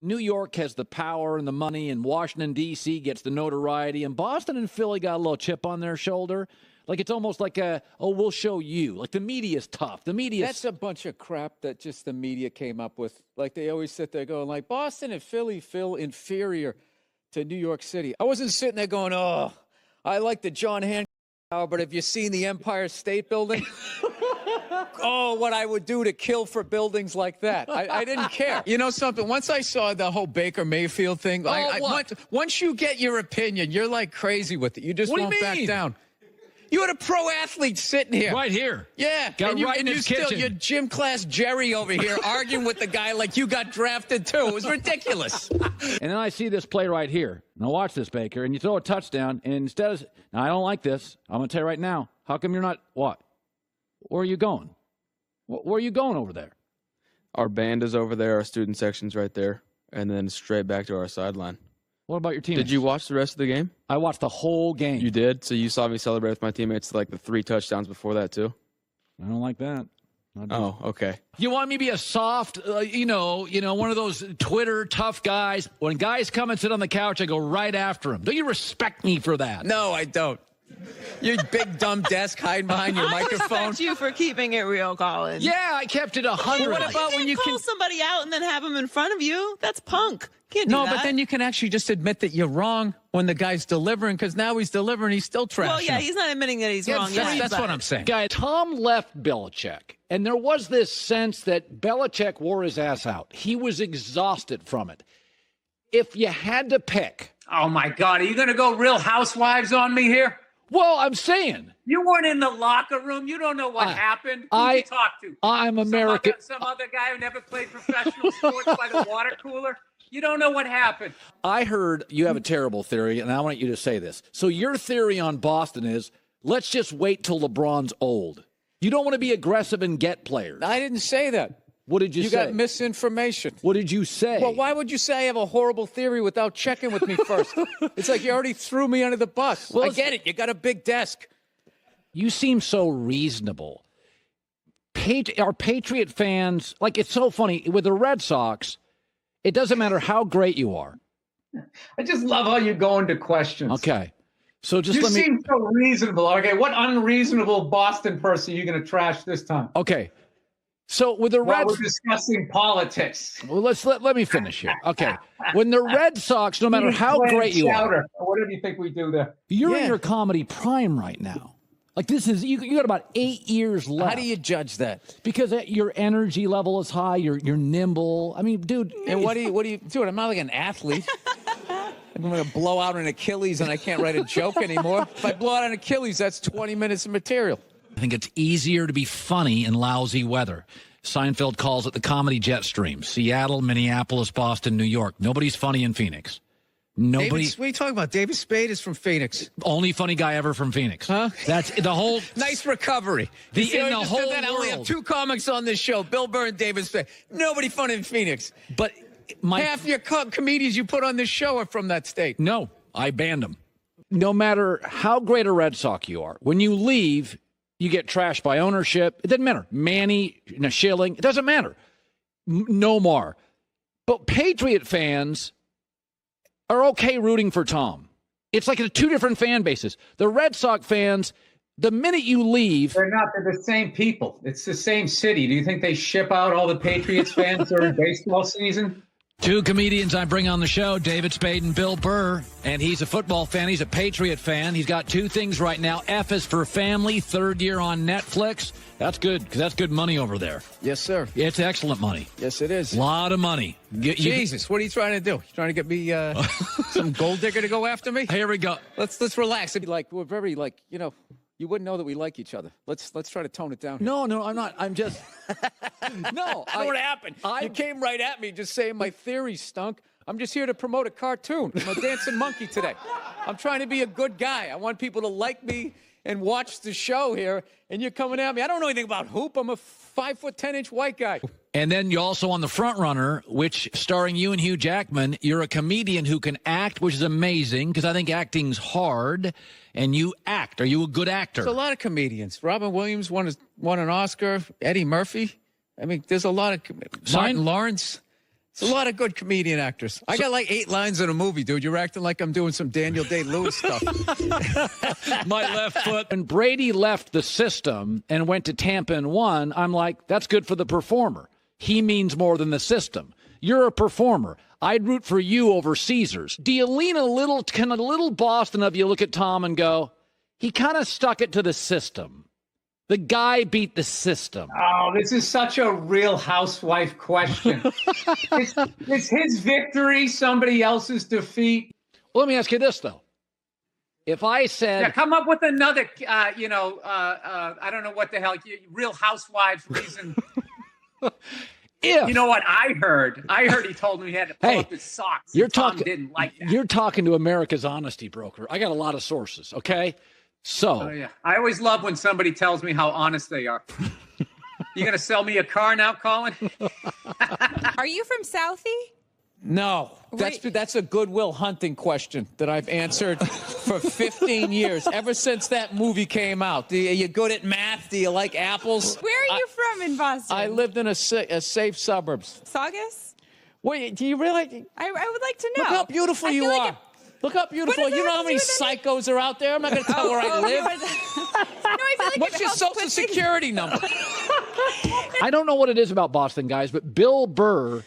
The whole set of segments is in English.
New York has the power and the money, and Washington, D.C. gets the notoriety, and Boston and Philly got a little chip on their shoulder. Like, it's almost like we'll show you. Like, the media's tough. The media's... That's a bunch of crap that just the media came up with. Like, they always sit there going, like, Boston and Philly feel inferior to New York City. I wasn't sitting there going, oh, I like the John Hancock Tower, but have you seen the Empire State Building? Oh, what I would do to kill for buildings like that. I didn't care. You know something? Once I saw the whole Baker Mayfield thing, once you get your opinion, you're like crazy with it. You just won't back down. You had a pro athlete sitting here. Right here. Yeah. Got right in his kitchen. You're gym class Jerry over here arguing with the guy like you got drafted too. It was ridiculous. And then I see this play right here. Now watch this, Baker. And you throw a touchdown, and instead of... Now, I don't like this. I'm going to tell you right now. How come you're not... What? Where are you going? Where are you going over there? Our band is over there. Our student section's right there. And then straight back to our sideline. What about your teammates? Did you watch the rest of the game? I watched the whole game. You did? So you saw me celebrate with my teammates like the 3 touchdowns before that too? I don't like that. Oh, okay. You want me to be a soft, one of those Twitter tough guys? When guys come and sit on the couch, I go right after them. Don't you respect me for that? No, I don't. Your big dumb desk hiding behind your microphone. I respect you for keeping it real, Colin. Yeah, I kept it 100. What about when you call somebody out and then have them in front of you? That's punk. Can't do that. No, but then you can actually just admit that you're wrong when the guy's delivering, because now he's delivering, he's still trashing. Well, yeah, he's not admitting that he's wrong. That's what I'm saying. Guy, Tom left Belichick, and there was this sense that Belichick wore his ass out. He was exhausted from it. If you had to pick... Oh, my God. Are you going to go Real Housewives on me here? Well, I'm saying. You weren't in the locker room. You don't know what happened. Who did you talk to? I'm American. Some other guy who never played professional sports by the water cooler? You don't know what happened. I heard you have a terrible theory, and I want you to say this. So your theory on Boston is, let's just wait till LeBron's old. You don't want to be aggressive and get players. I didn't say that. What did you say? You got misinformation. What did you say? Well, why would you say I have a horrible theory without checking with me first? It's like you already threw me under the bus. Well, I get it. You got a big desk. You seem so reasonable. Our Patriot fans, like, it's so funny. With the Red Sox, it doesn't matter how great you are. I just love how you go into questions. Okay. So just you seem so reasonable. Okay, what unreasonable Boston person are you going to trash this time? Okay. So with the Red Sox, we're discussing politics. Well, let me finish here. Okay. When the Red Sox, no matter how great you are, whatever you think we do there, you're in your comedy prime right now. Like, this is you got about 8 years left. How do you judge that? Because your energy level is high. You're nimble. I mean, dude. And what do you do? I'm not like an athlete. I'm going to blow out an Achilles and I can't write a joke anymore. If I blow out an Achilles, that's 20 minutes of material. I think it's easier to be funny in lousy weather. Seinfeld calls it the comedy jet stream. Seattle, Minneapolis, Boston, New York. Nobody's funny in Phoenix. Nobody. What are you talking about? David Spade is from Phoenix. Only funny guy ever from Phoenix. Huh? That's the whole. Nice recovery. In the whole world. I only have 2 comics on this show, Bill Burr and David Spade. Nobody funny in Phoenix. But half your comedians you put on this show are from that state. No, I banned them. No matter how great a Red Sox you are, when you leave, you get trashed by ownership. It doesn't matter. Manny, Schilling, it doesn't matter. No more. But Patriot fans are okay rooting for Tom. It's like 2 different fan bases. The Red Sox fans, the minute you leave... They're the same people. It's the same city. Do you think they ship out all the Patriots fans during baseball season? 2 comedians I bring on the show, David Spade and Bill Burr, and he's a football fan. He's a Patriot fan. He's got 2 things right now. F is for Family, 3rd year on Netflix. That's good, because that's good money over there. Yes, sir. It's excellent money. Yes, it is. A lot of money. Jesus, what are you trying to do? You trying to get me some gold digger to go after me? Here we go. Let's relax. It'd be like we're very you wouldn't know that we like each other. Let's try to tone it down. No, I'm not. I'm just. No, I know what happened. You came right at me just saying my theory stunk. I'm just here to promote a cartoon. I'm a dancing monkey today. I'm trying to be a good guy. I want people to like me and watch the show here, and you're coming at me. I don't know anything about hoop. I'm a 5'10" white guy. And then you're also on The Front Runner, which starring you and Hugh Jackman. You're a comedian who can act, which is amazing because I think acting's hard. And you act. Are you a good actor? There's a lot of comedians. Robin Williams won an Oscar. Eddie Murphy. I mean, there's a lot of Martin Lawrence. It's a lot of good comedian actors. I got like 8 lines in a movie, dude. You're acting like I'm doing some Daniel Day-Lewis stuff. My left foot. When Brady left the system and went to Tampa and won, I'm like, that's good for the performer. He means more than the system. You're a performer. I'd root for you over Caesars. Do you lean a little, can a little Boston of you look at Tom and go, he kind of stuck it to the system. The guy beat the system. Oh, this is such a Real Housewife question. Is his victory somebody else's defeat? Well, let me ask you this, though. If I said... Yeah, come up with another, I don't know what the hell, Real Housewives reason. If, you know what I heard? He told me he had to pull up his socks. Tom didn't like that. You're talking to America's honesty broker. I got a lot of sources, okay? So, oh, yeah. I always love when somebody tells me how honest they are. You going to sell me a car now, Colin? Are you from Southie? No, that's a Goodwill Hunting question that I've answered for 15 years, ever since that movie came out. Are you good at math? Do you like apples? Where are you from in Boston? I lived in a safe suburbs. Saugus? Wait, do you really? I would like to know. Look how beautiful you are. Look how beautiful. You know how many psychos are out there? I'm not going to tell where I live. I feel like what's your social security number? I don't know what it is about Boston, guys, but Bill Burr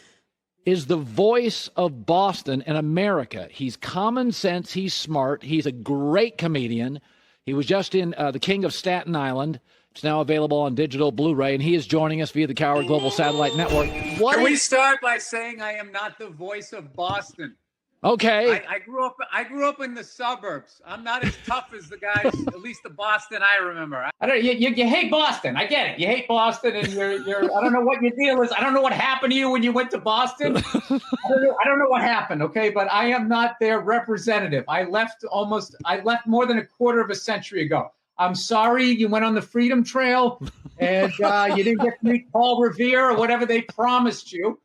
is the voice of Boston and America. He's common sense. He's smart. He's a great comedian. He was just in The King of Staten Island. It's now available on digital Blu-ray, and he is joining us via the Coward Global Satellite Network. Can we start by saying I am not the voice of Boston? Okay. I grew up in the suburbs. I'm not as tough as the guys, at least the Boston I remember. You hate Boston. I get it. You hate Boston, and you're. I don't know what your deal is. I don't know what happened to you when you went to Boston. I don't know what happened. Okay, but I am not their representative. I left more than a quarter of a century ago. I'm sorry you went on the Freedom Trail, and you didn't get to meet Paul Revere or whatever they promised you.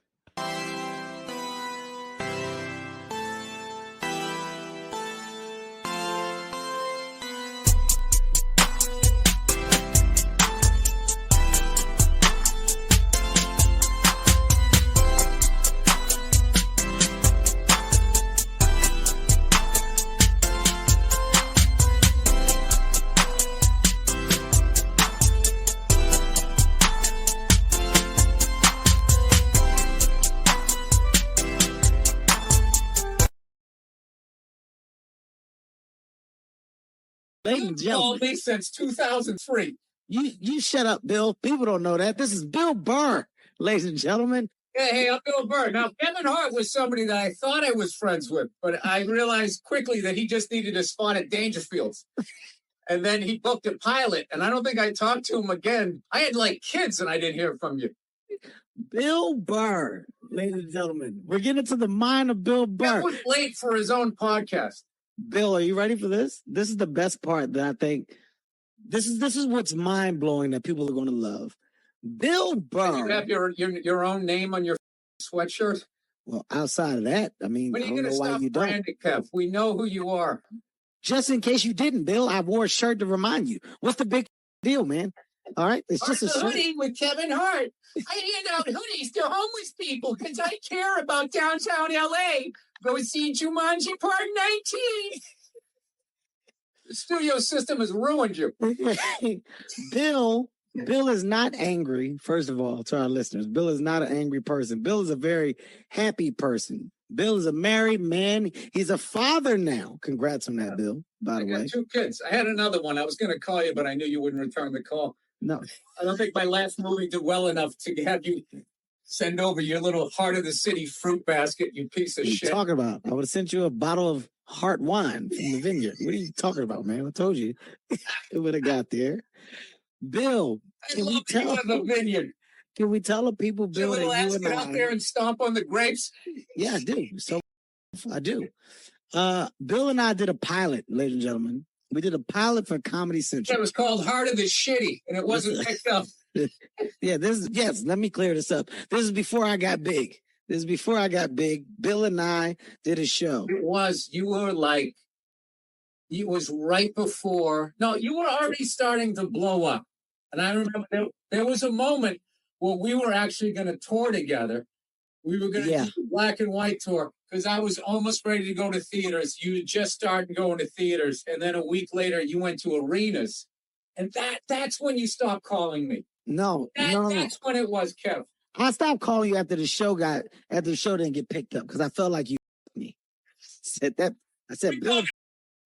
Ladies and gentlemen, Called me since 2003. you shut up, Bill. People don't know that. This is Bill Burr, ladies and gentlemen. Hey, I'm Bill Burr. Now, Kevin Hart was somebody that I thought I was friends with, but I realized quickly that he just needed a spot at Dangerfields. And then he booked a pilot, and I don't think I talked to him again. I had like kids, and I didn't hear from you. Bill Burr, ladies and gentlemen. We're getting to the mind of Bill Burr. That was late for his own podcast. Bill, are you ready for this? This is the best part that I think. This is what's mind blowing that people are going to love. Bill Burr. You have your own name on your sweatshirt. Well, outside of that, I mean, When are I you don't going to know why stop you don't. branding, Kev? We know who you are. Just in case you didn't, Bill, I wore a shirt to remind you. What's the big deal, man? All right, it's just a shirt. Hoodie with Kevin Hart. I hand out hoodies to homeless people because I care about downtown LA. Go see Jumanji Part 19. The studio system has ruined you. Bill is not angry, first of all, to our listeners. Bill is not an angry person. Bill is a very happy person. Bill is a married man. He's a father now. Congrats on that, Bill, by the way. I got 2 kids. I had another one. I was going to call you, but I knew you wouldn't return the call. No. I don't think my last movie did well enough to have you send over your little heart of the city fruit basket, you piece of What are you shit. talking about? I would have sent you a bottle of Hart wine from the vineyard. What are you talking about, man? I told you. It would have got there. Bill, I love you in the vineyard. can we tell the people, Bill, Bill, that you and get out there and stomp on the grapes. Yeah, I do. So I do. Bill and I did a pilot, ladies and gentlemen. We did a pilot for Comedy Central. It was called Heart of the Shitty, and it wasn't picked up. Yeah, yes, let me clear this up. This is before I got big. Bill and I did a show. It was right before. No, you were already starting to blow up. And I remember there was a moment where we were actually going to tour together. We were going to do the black and white tour because I was almost ready to go to theaters. You had just started going to theaters. And then a week later, you went to arenas. And that's when you stopped calling me. No. That's when it was, Kev. I stopped calling you after the show didn't get picked up because I felt like you me. I said, Bill.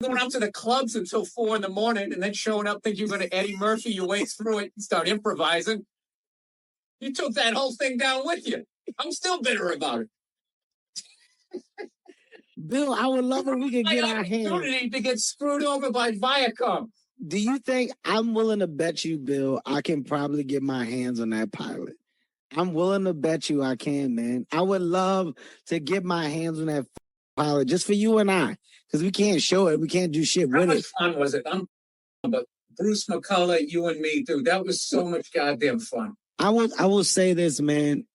Going up to the clubs until 4 a.m. and then showing up thinking you're going to Eddie Murphy your way through it and start improvising. You took that whole thing down with you. I'm still bitter about it. Bill, I would love if we could get our hands. Opportunity to get screwed over by Viacom. Do you think I'm willing to bet you, Bill, I can probably get my hands on that pilot? I'm willing to bet you I can, man. I would love to get my hands on that pilot just for you and I, because we can't show it. We can't do shit with it. How much fun was it? But Bruce McCullough, you and me, dude, that was so much goddamn fun. I will say this, man.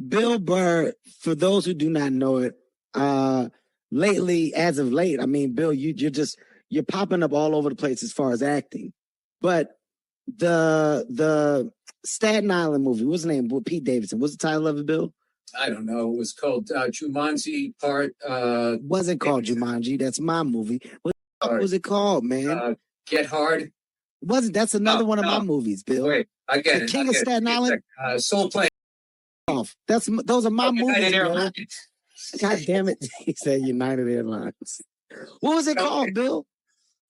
Bill Burr, for those who do not know it, lately, as of late, I mean, Bill, you're popping up all over the place as far as acting. But the Staten Island movie, what's the name? Pete Davidson. What's the title of it, Bill? I don't know. It was called Jumanji Part. Wasn't called Jumanji. That's my movie. What was it called, man? Get Hard. That's another one of my movies, Bill. Wait, I get it. King of Staten Island. Soul Plane. Those are my movies. United Airlines. God damn it! He said United Airlines. What was it called, Bill?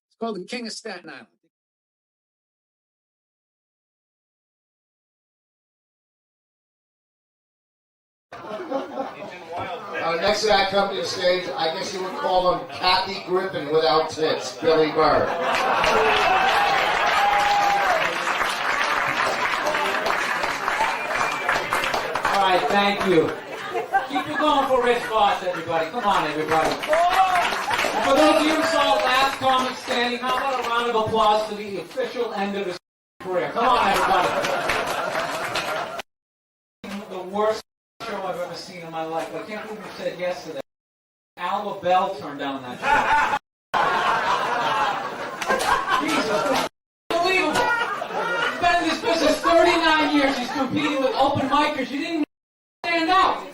It's called The King of Staten Island. Next to that coming to the stage, I guess you would call him Kathy Griffin without tits, Billy Burr. All right, thank you. Keep it going for Rich Voss, everybody. Come on, everybody. And for those of you who saw last comic standing, how about a round of applause for the official end of his career? Come on, everybody. The worst show I've ever seen in my life. I can't believe you said yes to that. Al LaBelle turned down that show. Jesus, unbelievable. He's been in this business 39 years. He's competing with open micers. You didn't stand out.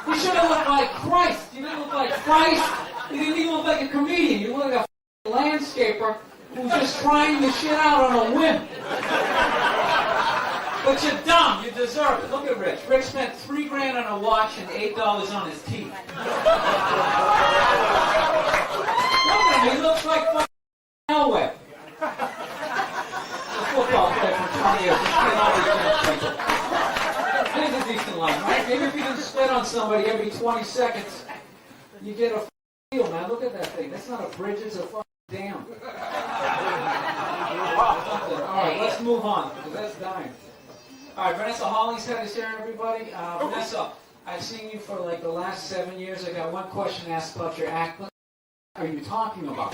You should have looked like Christ. You didn't look like Christ. You didn't even look like a comedian. You look like a landscaper who's just trying the shit out on a whim. But you're dumb. You deserve it. Look at Rich. Rich spent $3,000 on a watch and $8 on his teeth. Look at him. He looks like fucking Elway. A football player for 20 years. Just get all these young people. There's a decent line, right? Maybe if you can spit on somebody every 20 seconds, you get a deal, man. Look at that thing. That's not a bridge. It's a fucking dam. All right, let's move on, because that's dying. All right, Vanessa Hollings had us here, everybody. Vanessa, I've seen you for like the last 7 years. I got one question asked about your act. What are you talking about?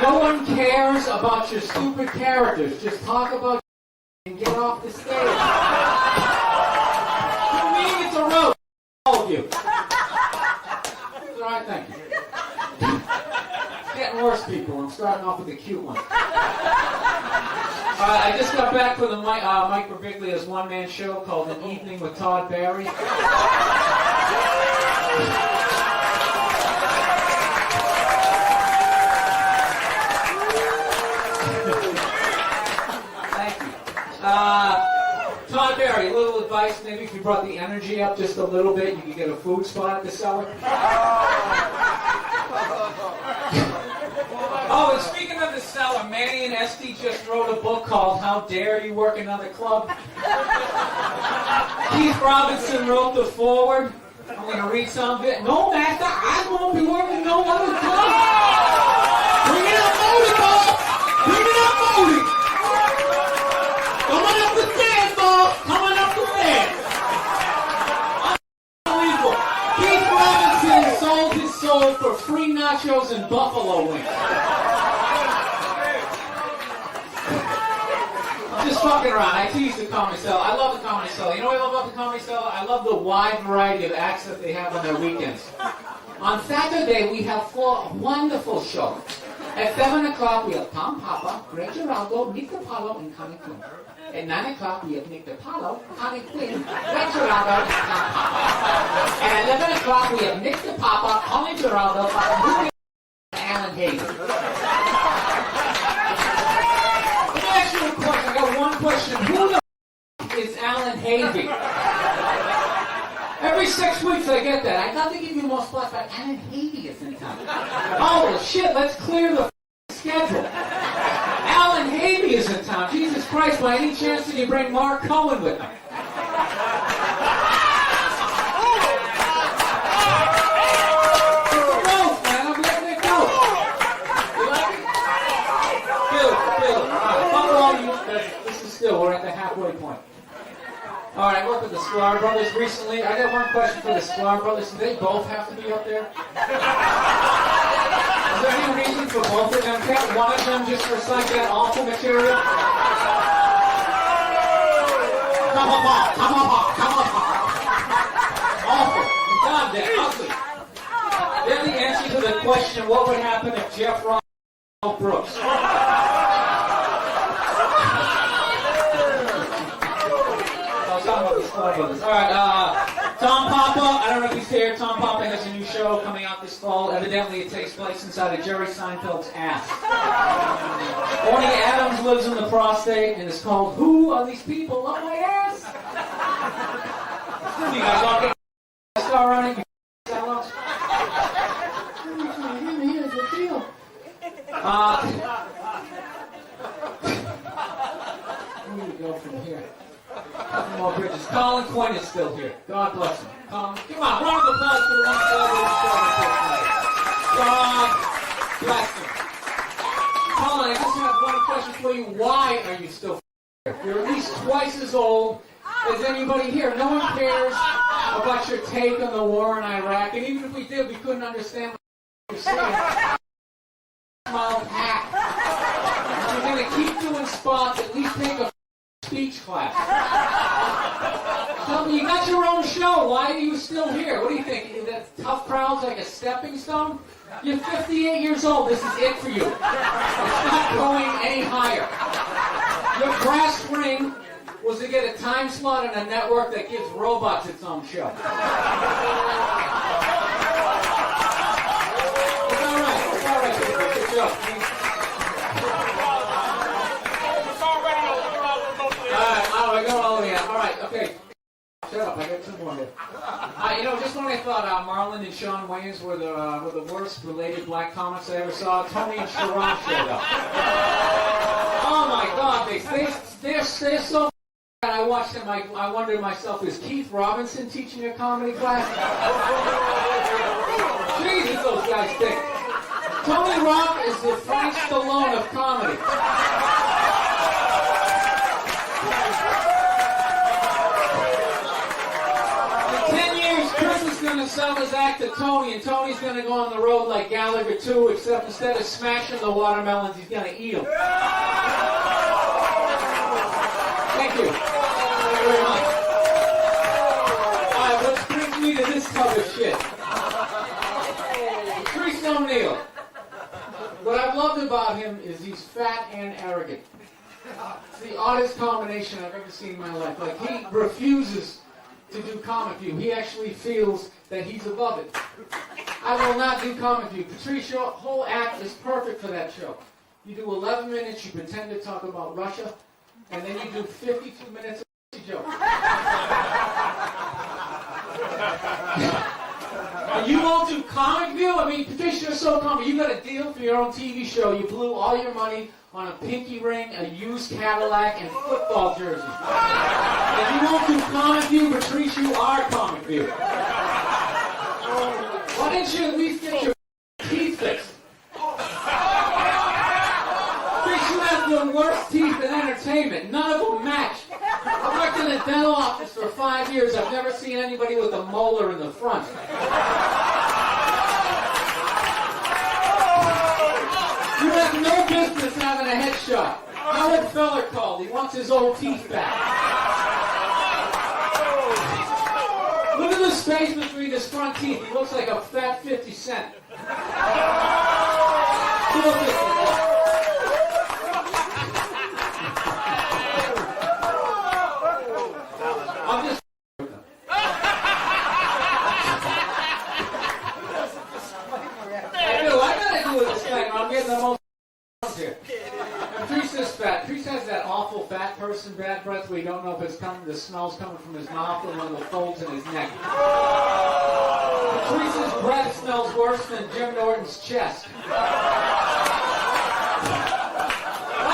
No one cares about your stupid characters. Just talk about and get off the stage. For me, it's a roast. All of you. It's all right, thank you. It's getting worse, people. I'm starting off with the cute one. I just got back from the Mike Birbiglia's one-man show called An Evening with Todd Barry. Thank you. Todd Barry, a little advice, maybe if you brought the energy up just a little bit, you could get a food spot at the cellar. Oh, and speaking of the cellar, Manny and Esty just wrote a book called How Dare You Work Another Club? Keith Robinson wrote the foreword. I'm going to read some of it. No, master, I won't be working no other club. Bring it up, Modi, boss. Bring it up, Modi. Coming up the stairs, boss. Coming up the stairs. Unbelievable. Keith Robinson sold his soul for free nachos and buffalo wings. I'm just fucking around. I tease the Comedy Cellar. I love the Comedy Cellar. You know what I love about the Comedy Cellar? I love the wide variety of acts that they have on their weekends. On Saturday, we have 4 wonderful shows. At 7 o'clock, we have Tom Papa, Greg Giraldo, Nick DiPaolo, and Connie Quinn. At 9 o'clock, we have Nick DiPaolo, Connie Quinn, Greg Giraldo, and Tom Papa. And at 11 o'clock, we have Nick DiPapa, Connie Giraldo, and Alan Hayes. Let me ask you a question. I got one question. Who the is Alan Havey? Every 6 weeks I get that. I thought they give you more spots, but Alan Havey is in town. Oh shit, let's clear the schedule. Alan Havey is in town. Jesus Christ, by any chance did you bring Mark Cohen with him? We're at the halfway point. All right, look at the Sklar brothers recently. I got one question for the Sklar brothers. Do they both have to be up there? Is there any reason for both of them? Can't one of them just recite that awful material? Come on, come on, come on. Awful. God, they're ugly. Then the answer to the question, what would happen if Jeff Ross and Mel Brooks? All right, Tom Papa, I don't know if he's here. Tom Papa has a new show coming out this fall. Evidently, it takes place inside of Jerry Seinfeld's ass. Orny Adams lives in the prostate, and it's called Who Are These People Up My Ass? You guys all get a star on it? Here's the deal. Where do we go from here? Couple more bridges. Colin Quinn is still here. God bless him. Come on, round of applause for the one God bless him. Colin, I just have one question for you. Why are you still here? You're at least twice as old as anybody here. No one cares about your take on the war in Iraq, and even if we did, we couldn't understand what you're saying. Smile pack. If you're going to keep doing spots, at least take a speech class. Tell me, you got your own show. Why are you still here? What do you think? That tough crowd's like a stepping stone? You're 58 years old. This is it for you. It's not going any higher. Your brass ring was to get a time slot in a network that gives robots its own show. It's all right. It's all right. Good job. Okay. Shut up, I got two more here. Just when I thought Marlon and Sean Wayans were the worst related black comics I ever saw, Tony and Sharon showed up. Oh my God, they're so and I watched them, I wondered to myself, is Keith Robinson teaching a comedy class? Jesus, those guys think. Tony Rock is the Frank Stallone of comedy. Going to sell his act to Tony, and Tony's going to go on the road like Gallagher too, except instead of smashing the watermelons, he's going to eat them. Thank you. Thank you very much. Alright, which brings me to this type of shit. Patrice O'Neal. What I've loved about him is he's fat and arrogant. It's the oddest combination I've ever seen in my life. Like, he refuses to do Comic View. He actually feels that he's above it. I will not do Comic View. Patrice, your whole act is perfect for that show. You do 11 minutes, you pretend to talk about Russia, and then you do 52 minutes of jokes. You won't do Comic View? I mean, Patrice, you're so comic. You got a deal for your own TV show. You blew all your money on a pinky ring, a used Cadillac, and football jerseys. If you won't do Comic View, Patrice, you are Comic View. Why didn't you at least get your teeth fixed? Patrice, you have the worst teeth in entertainment. None of them match. I worked in a dental office for 5 years. I've never seen anybody with a molar in the front. You have no business having a headshot. Howard Feller called. He wants his old teeth back. Look at the space between his front teeth. He looks like a fat 50 Cent. I'm getting the most here. Patrice is fat. Patrice has that awful fat person bad breath where you don't know if it's coming, the smell's coming from his mouth or one of the folds in his neck. Patrice's breath smells worse than Jim Norton's chest. I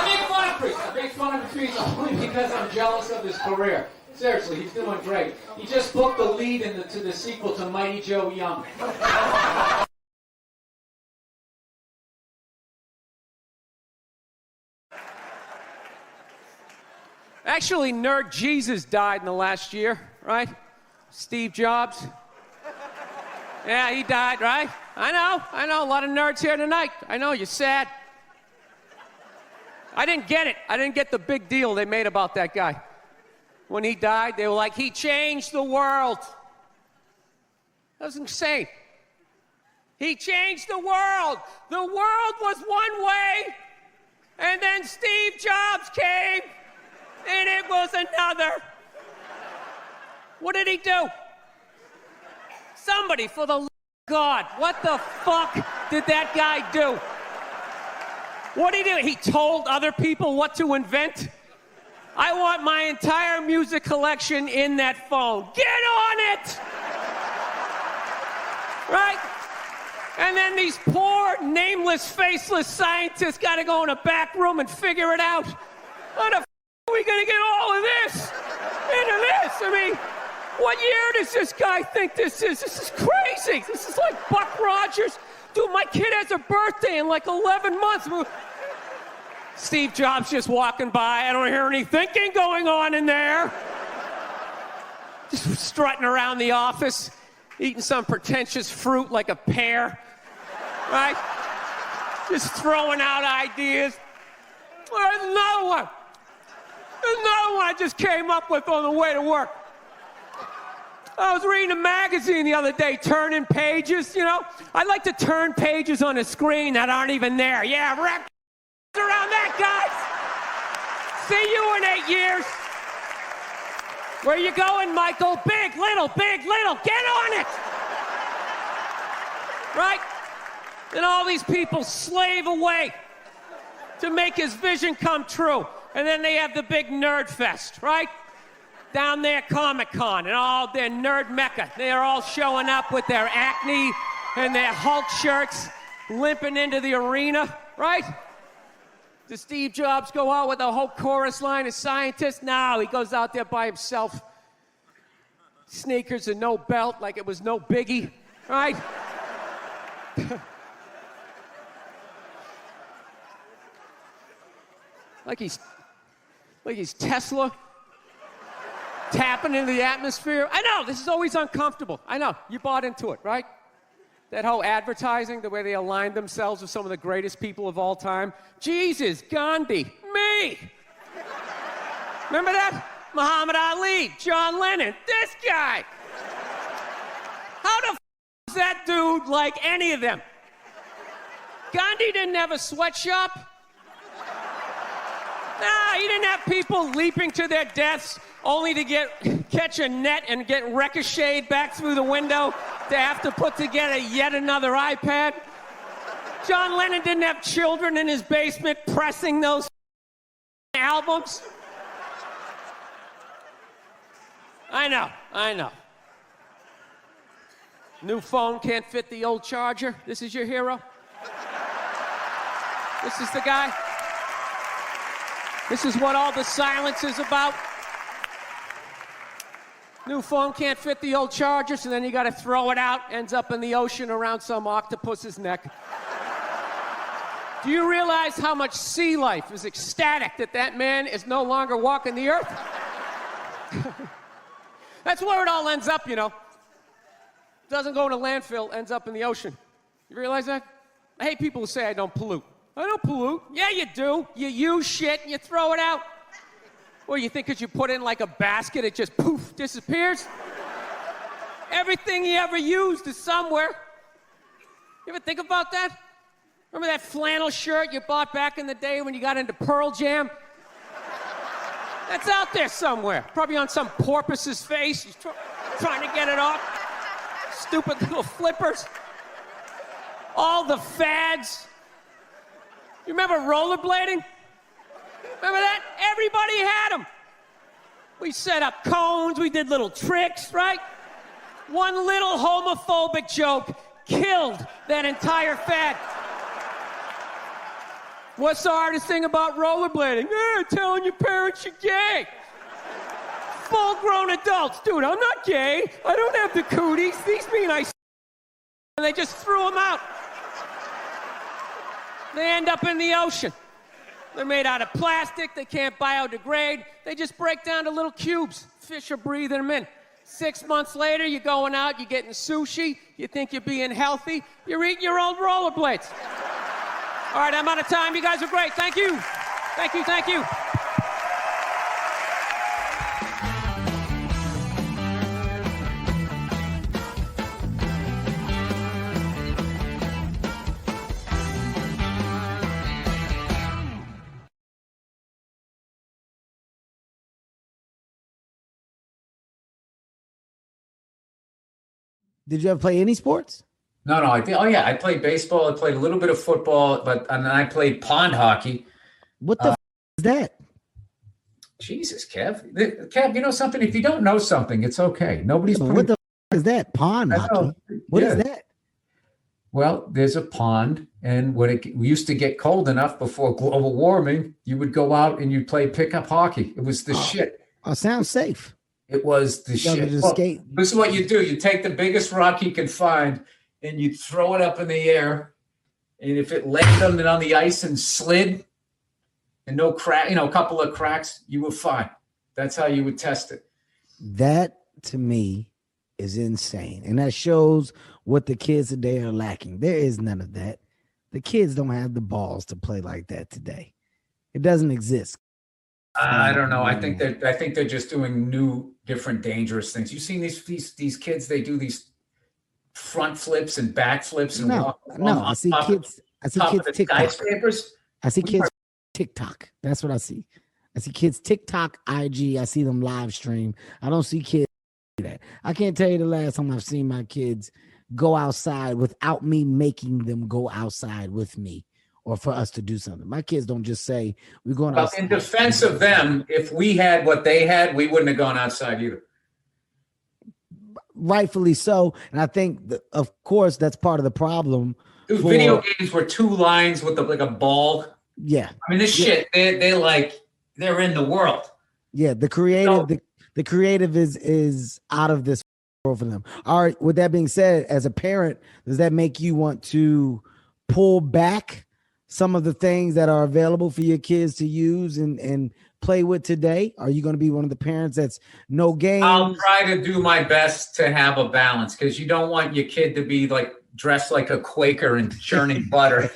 make fun of Patrice. I make fun of Patrice only because I'm jealous of his career. Seriously, he's doing great. He just booked the lead to the sequel to Mighty Joe Young. Actually, Nerd Jesus died in the last year, right? Steve Jobs. Yeah, he died, right? I know, a lot of nerds here tonight. I know, you're sad. I didn't get it. I didn't get the big deal they made about that guy. When he died, they were like, he changed the world. That was insane. He changed the world. The world was one way, and then Steve Jobs came, and it was another. What did he do? Somebody, for the love of God, what the fuck did that guy do? What did he do? He told other people what to invent? I want my entire music collection in that phone. Get on it! Right? And then these poor, nameless, faceless scientists got to go in a back room and figure it out. How the f*** are we going to get all of this into this? I mean, what year does this guy think this is? This is crazy. This is like Buck Rogers. Dude, my kid has a birthday in like 11 months. Steve Jobs just walking by. I don't hear any thinking going on in there. Just strutting around the office, eating some pretentious fruit like a pear, right? Just throwing out ideas. There's another one. There's another one I just came up with on the way to work. I was reading a magazine the other day, turning pages, you know? I like to turn pages on a screen that aren't even there. Yeah, wrap around that, guys. See you in 8 years. Where you going, Michael? Big, little, get on it. Right? And all these people slave away to make his vision come true. And then they have the big nerd fest, right? Down there, Comic-Con, and all their nerd mecca. They're all showing up with their Acne and their Hulk shirts, limping into the arena, right? Does Steve Jobs go out with a whole chorus line of scientists? No, he goes out there by himself. Sneakers and no belt, like it was no biggie, right? like he's Tesla, tapping into the atmosphere. I know, this is always uncomfortable. I know, you bought into it, right? That whole advertising, the way they aligned themselves with some of the greatest people of all time. Jesus, Gandhi, me. Remember that? Muhammad Ali, John Lennon, this guy. How the f*** is that dude like any of them? Gandhi didn't have a sweatshop. Nah, he didn't have people leaping to their deaths only to catch a net and get ricocheted back through the window to have to put together yet another iPad. John Lennon didn't have children in his basement pressing those albums. I know. New phone can't fit the old charger. This is your hero? This is the guy? This is what all the silence is about? New phone can't fit the old charger, so then you gotta throw it out, ends up in the ocean around some octopus's neck. Do you realize how much sea life is ecstatic that man is no longer walking the earth? That's where it all ends up, you know. Doesn't go in a landfill, ends up in the ocean. You realize that? I hate people who say I don't pollute. I don't pollute. Yeah, you do. You use shit and you throw it out. Well, you think because you put it in like a basket, it just poof, disappears? Everything you ever used is somewhere. You ever think about that? Remember that flannel shirt you bought back in the day when you got into Pearl Jam? That's out there somewhere. Probably on some porpoise's face. He's trying to get it off. Stupid little flippers. All the fads. You remember rollerblading? Remember that? Everybody had them. We set up cones. We did little tricks, right? One little homophobic joke killed that entire fad. What's the hardest thing about rollerblading? Telling your parents you're gay. Full-grown adults. Dude, I'm not gay. I don't have the cooties. These mean I... And they just threw them out. They end up in the ocean. They're made out of plastic. They can't biodegrade. They just break down to little cubes. Fish are breathing them in. 6 months later, you're going out, you're getting sushi. You think you're being healthy. You're eating your old rollerblades. All right, I'm out of time. You guys are great. Thank you. Thank you, thank you. Did you ever play any sports? No, I did. Oh yeah, I played baseball. I played a little bit of football, and I played pond hockey. What the is that? Jesus, Kev. Kev, you know something? If you don't know something, it's okay. Nobody's. What the is that? Pond hockey? What is that? Well, there's a pond, and when it used to get cold enough before global warming, you would go out and you'd play pickup hockey. It was the shit. Oh, sounds safe. It was the shit. Well, this is what you do. You take the biggest rock you can find, and you throw it up in the air, and if it landed on the ice and slid, and no crack, a couple of cracks, you were fine. That's how you would test it. That to me is insane, and that shows what the kids today are lacking. There is none of that. The kids don't have the balls to play like that today. It doesn't exist. I don't know. I think they're just doing new, different, dangerous things. You've seen these kids. They do these front flips and back flips and I see kids skyscrapers. I see kids TikTok. That's what I see. I see kids TikTok, IG. I see them live stream. I don't see kids do that. I can't tell you the last time I've seen my kids go outside without me making them go outside with me or for us to do something. My kids don't just say we're going outside. In defense of them, if we had what they had, we wouldn't have gone outside either. Rightfully so. And I think, of course, that's part of the problem. Dude, video games were two lines with like a ball. Yeah. I mean, this shit, they're in the world. Yeah, the creative is out of this world for them. All right, with that being said, as a parent, does that make you want to pull back some of the things that are available for your kids to use and play with today? Are you going to be one of the parents that's no games? I'll try to do my best to have a balance, because you don't want your kid to be like dressed like a Quaker and churning butter.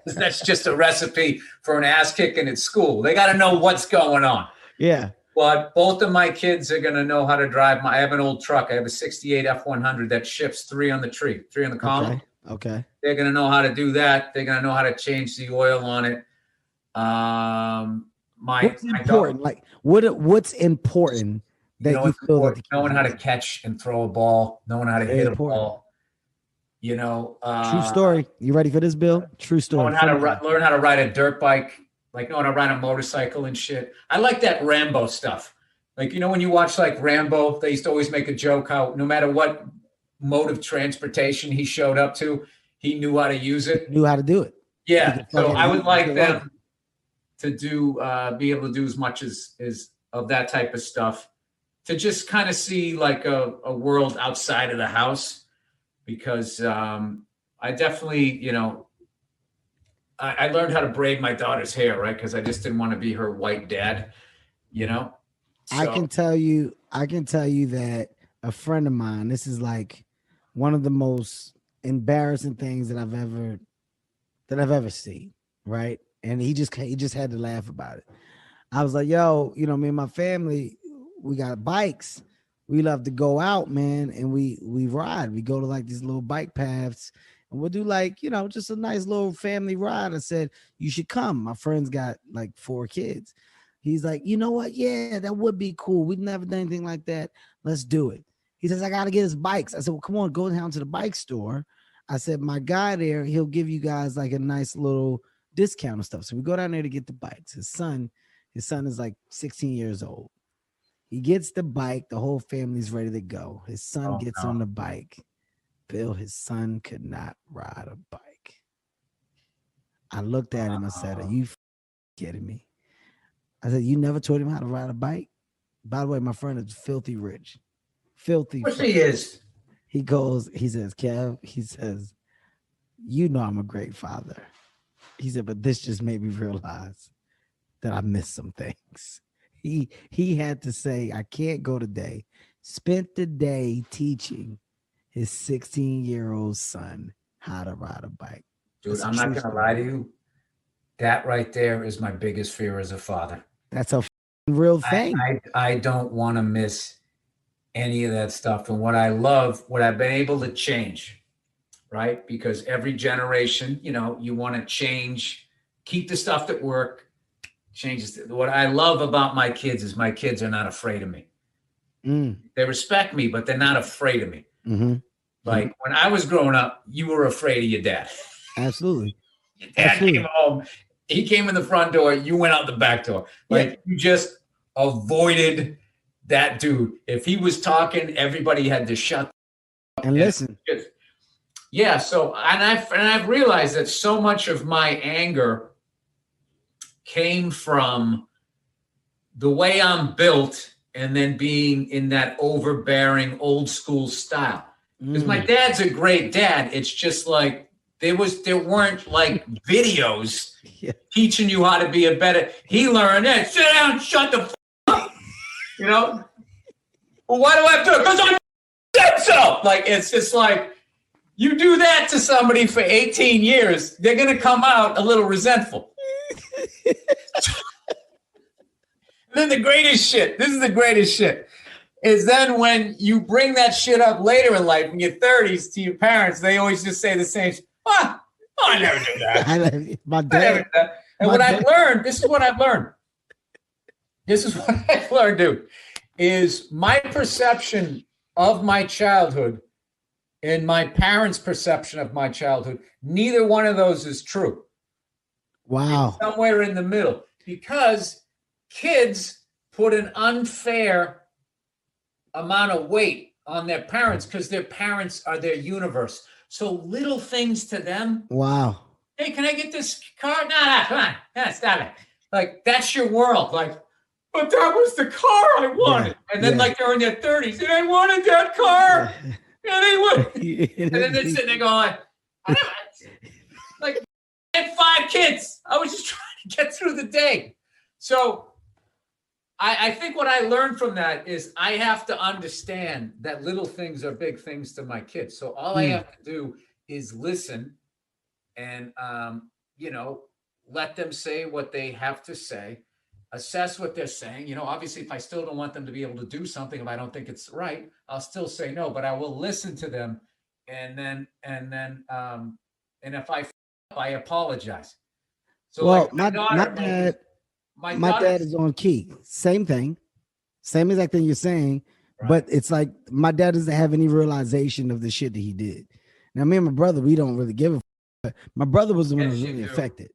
That's just a recipe for an ass kicking at school. They got to know what's going on. Yeah. But both of my kids are going to know how to drive. I have an old truck. I have a 68 F100 that shifts 3 on the tree, 3 on the column. Okay. They're going to know how to do that. They're going to know how to change the oil on it. What's important? Like what's important that you feel that knowing how to catch and throw a ball, knowing how to hit a ball. True story. You ready for this, Bill? True story. Learn how to ride a dirt bike, like knowing how to ride a motorcycle and shit. I like that Rambo stuff. Like, when you watch like Rambo, they used to always make a joke how no matter what mode of transportation he showed up to, he knew how to use it. Knew how to do it. Yeah. So I would like them to be able to do as much as of that type of stuff, to just kind of see like a world outside of the house. Because I definitely, I learned how to braid my daughter's hair, right? Because I just didn't want to be her white dad, So. I can tell you that a friend of mine, this is like one of the most embarrassing things that I've ever seen, right? And he just had to laugh about it. I was like, yo, me and my family, we got bikes. We love to go out, man, and we ride. We go to like these little bike paths and we'll do like, just a nice little family ride. I said, you should come. My friend's got like 4 kids. He's like, you know what? Yeah, that would be cool. We've never done anything like that. Let's do it. He says, I got to get his bikes. I said, well, come on, go down to the bike store. I said, my guy there, he'll give you guys like a nice little discount and stuff. So we go down there to get the bikes. His son is like 16 years old. He gets the bike. The whole family's ready to go. His son gets on the bike. Bill, his son could not ride a bike. I looked at him. I said, are you kidding me? I said, you never taught him how to ride a bike? By the way, my friend is filthy rich. Filthy. Of course he is. He says, Kev, he says, I'm a great father. He said, but this just made me realize that I missed some things. He had to say, I can't go today. Spent the day teaching his 16-year-old son how to ride a bike. Dude, I'm not going to lie to you. That right there is my biggest fear as a father. That's a real thing. I don't want to miss any of that stuff. And what I love, what I've been able to change, right? Because every generation, you want to change, keep the stuff that work, changes. What I love about my kids is my kids are not afraid of me. They respect me, but they're not afraid of me. Mm-hmm. Like when I was growing up, you were afraid of your dad. Absolutely. Your dad came home. He came in the front door. You went out the back door. Like you just avoided that dude. If he was talking, everybody had to shut up and listen. Yeah. So, and I've realized that so much of my anger came from the way I'm built and then being in that overbearing old school style. Because my dad's a great dad. It's just like there weren't like videos teaching you how to be a better. He learned it. Sit down, shut the up. Well, why do I have to? Because I said so. Like it's just like you do that to somebody for 18 years, they're gonna come out a little resentful. Then the greatest shit. This is the greatest shit. Is then when you bring that shit up later in life, in your 30s, to your parents, they always just say the same. I never did that. My dad. And what I've learned, this is what I've learned. This is what I've learned, dude, is my perception of my childhood and my parents' perception of my childhood. Neither one of those is true. Wow. It's somewhere in the middle, because kids put an unfair amount of weight on their parents because their parents are their universe. So little things to them. Wow. Hey, can I get this car? No, come on. No, stop it. Like, that's your world. Like, but that was the car I wanted. And then like they're in their 30s. And I wanted that car. And they would. And then they're sitting there going, like, I had 5 kids. I was just trying to get through the day. So I think what I learned from that is I have to understand that little things are big things to my kids. So all I have to do is listen and, let them say what they have to say, assess what they're saying. Obviously, if I still don't want them to be able to do something, if I don't think it's right, I'll still say no, but I will listen to them. And then if I apologize. So well, like my dad is on key. Same thing. Same exact thing you're saying. Right. But it's like my dad doesn't have any realization of the shit that he did. Now, me and my brother, we don't really give a fuck. My brother was the one who was really affected.